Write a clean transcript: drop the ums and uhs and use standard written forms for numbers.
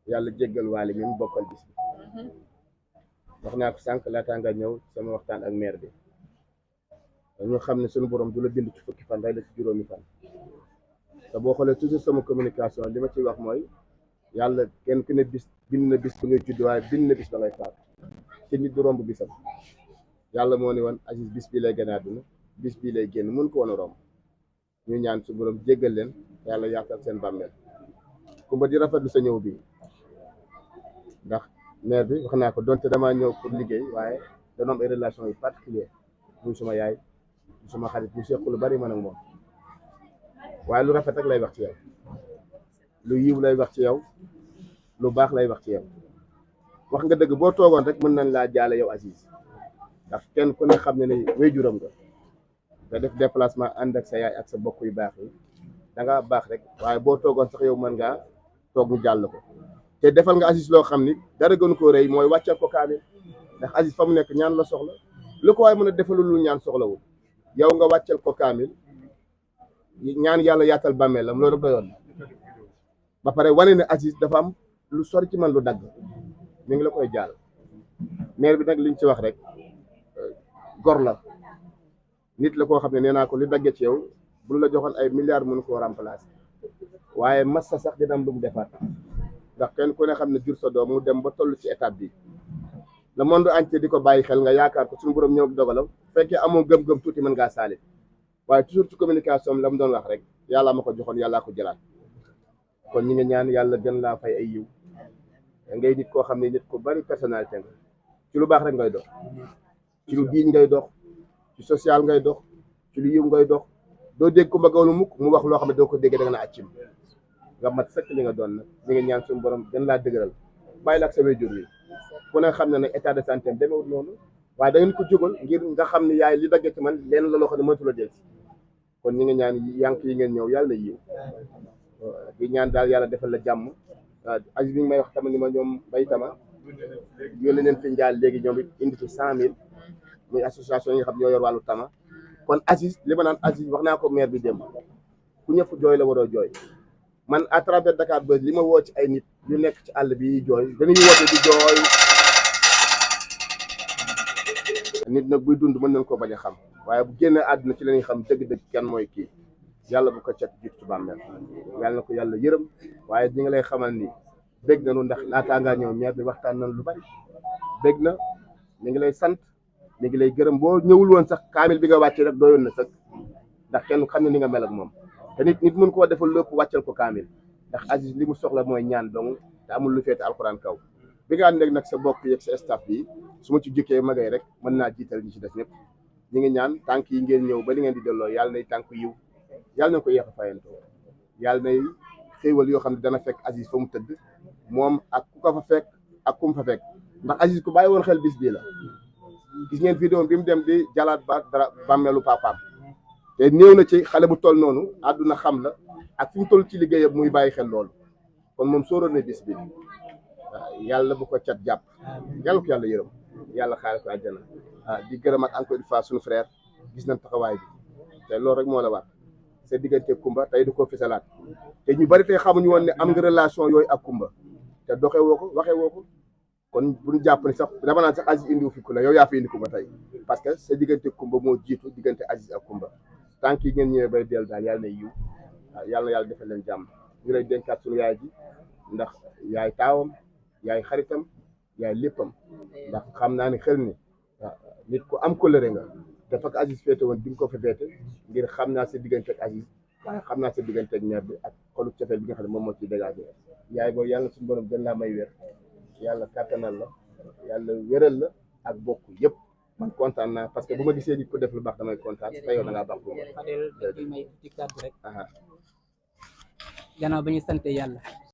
yàlla jéggal waale mi mu bokkal bis bi. wax naa ko sànq laataa nga ñëw sama waxtaan ak maire bi ñu xam ne suñu borom du la bind ci fukki fan rey la ci juróomi fan te boo xoolee toujours sama communication li ma ciy wax mooy yàlla kenn ku ne bis bind na bis ba ngay judd waaye bind na bis ba ngay faatu te nit du romb bisam yàlla moo ne woon Aziz bis bii lay gën a àdduna bis bii lay génn mun ko woon a romb ñu ñaan su borom jéggal leen yàlla yaatal seen bàmmeel kumba di rafetlu sa ñëw bi ndax maire bi wax naa ko donte damaa ñëw pour liggéey waaye dana am ay relation yu particulier muy suma yaay suma xarit ñu seq lu bari man ak moom waaye lu rafet rek lay wax ci yow lu yiw lay wax ci yow lu baax lay wax ci yow wax nga dëgg boo toogoon rek mën nañ laa jaale yow Aziz ndax kenn ku ne xam ne ne wéyjuram nga def déplacement ànd ak sa yaay ak sa bokk yu baax yi da ngaa baax rek waaye boo toogoon sax yow mën ngaa toog ñu jàll ko te defal nga Aziz loo xam ni dara gënu koo rëy mooy wàccal ko kaamil ndax Aziz fa mu nekk ñaan la soxla lu ko waaye mën a defalul lu ñaan soxlawul yow nga wàccal ko kaamil ñaan yàlla yaatal bàmmeelam loolu doyoon ba pare wane ne Aziz dafa am lu sori ci man lu dagg mi ngi la koy jàll maire bi nag liñ ci wax rek gor la nit la koo xam ne nee naa ko li daggee ci yow bu la joxoon ay milliards mënu koo remplacer waaye massa sax dina am lu mu defaat ndax kenn ku ne xam ne jur sa doom mu dem ba toll ci étape bi le monde entier di ko bàyyi xel nga yaakaar ko suñu borom ñëw dogalam fekkee amoo gëm-gëm tuuti mën ngaa saalit waaye toujours ci communication la mu doon wax rek yàlla ma ko joxoon yàllaa ko jëlaat kon ñi nga ñaan yàlla gën laa fay ay yiw ngay nit koo xam ne nit ku bari personnalité nga ci lu baax rek ngay dox ci lu diiñ ngay dox ci social ngay dox ci lu yiw ngay dox doo dégg ko mbagawlu mukk mu wax loo xam ne doo ko dégg da nga na accim nga mat sëkk li nga doon nag ñi nga ñaan suñu borom gën laa dëgëral bàyyi la ak sa wéjur yi ku ne xam ne ne état de santé am demewut noonu waaye da ngeen ko jógal ngir nga xam ne yaay li daggee ci man leen la loo xam ne mënatu la del si kon ñi nga ñaan yànk yi ngeen ñëw yàlla na yiw di ñaan daal yàlla defal la jàmm Aziz bi may wax tamit ni ma ñoom bay tama yónnee leen fi njaal léegi ñoom it indi fi 100 000 muy association yi nga xam ñoo yor wàllu tama kon Aziz li ma naan Aziz wax naa ko maire bi démb ku ñëpp jooy la waroo jooy man à travers Dakar Buzz li ma woo ci ay nit yu nekk ci àll bi jooy dañuy woote di jooy nit nag buy dund mën nañ ko bañ a xam waaye bu génnee àdduna ci la ñuy xam dëgg-dëgg kenn mooy kii yàlla bu ko cet jiit ci bàmmeel yàlla na ko yàlla yërëm waaye ñi nga lay xamal ni bég nañu ndax laataa ngaa ñëw maire bi waxtaan nañ lu bari bég na mi ngi lay sant mi ngi lay gërëm boo ñëwul woon sax kaamil bi nga wàccee rek doyoon na sax ndax kenn xam ne ni nga mel ak moom te nit mën koo defal lépp wàccal ko kaamil ndax Aziz li mu soxla mooy ñaan dong te amul lu féete alxuraan kaw bi nga ànd ak nag sa bokk yeeg sa staff bi su ma ci jukkee magay rek mën naa jiital ñi ci des ñëpp ñi ngi ñaan tànk yi ngeen ñëw ba li ngeen di delloo yàlla nay tànk yiw yàlla na ko yéex a fayantoo yàlla nay xéewal yoo xam ne dana fekk Aziz fa mu tëdd moom ak ku ko fa fekk ak ku mu fa fekk ndax Aziz ku bàyyi woon xel bis bii la gis ngeen vidéo bi mu dem di jalaat ba dara bàmmeelu papaam te néew na ci xale bu toll noonu àdduna xam la ak fi mu toll ci liggéeyam muy bàyyi xel loolu kon moom sóoroon na bis bi waaw yàlla bu ko cat jàpp yàlla ko yàlla yërëm yàlla xaare ko àjjana di gërëm ak encore une fois suñu frère gis nañ taxawaay bi te loolu rek moo la war sa diggante Kumba tey du ko fisalaat te ñu bari tey xamuñu woon ne am nga relation yooyu ak Kumba te doxee woo ko waxee woo ko kon buñu jàpp ni sax dama naan sax Aziz indiwu fi ku la yow yaa fi indi Kumba tey parce que sa diggante Kumba moo jiitu diggante Aziz ak Kumba tànk yi ngeen ñëwee bay dellu daal yàlla na yiw yàlla na yàlla defal leen jàmm ñu lay dénkaat suñu yaay ji ndax yaay taawam yaay xaritam yaay léppam ndax xam naa ne xel ni nit ku am kóllëre nga dafa ko Aziz féete woon bi nga ko fa féete ngir xam naa sa diggante ak Aziz waaye xam naa sa diggante ak maire bi ak xolu cofeel bi nga xam ne moom moo ciy dégagé yaay boobu yàlla suñu borom gën laa may wér yàlla kàttanal la yàlla wéral la ak bokk yëpp man kontaan naa parce que bu ma gisee nit ko def lu baax damay kontaan te yow da ngaa baax bu ma Fadel dañuy may ci kàddu rek gannaaw ba ñu sante yàlla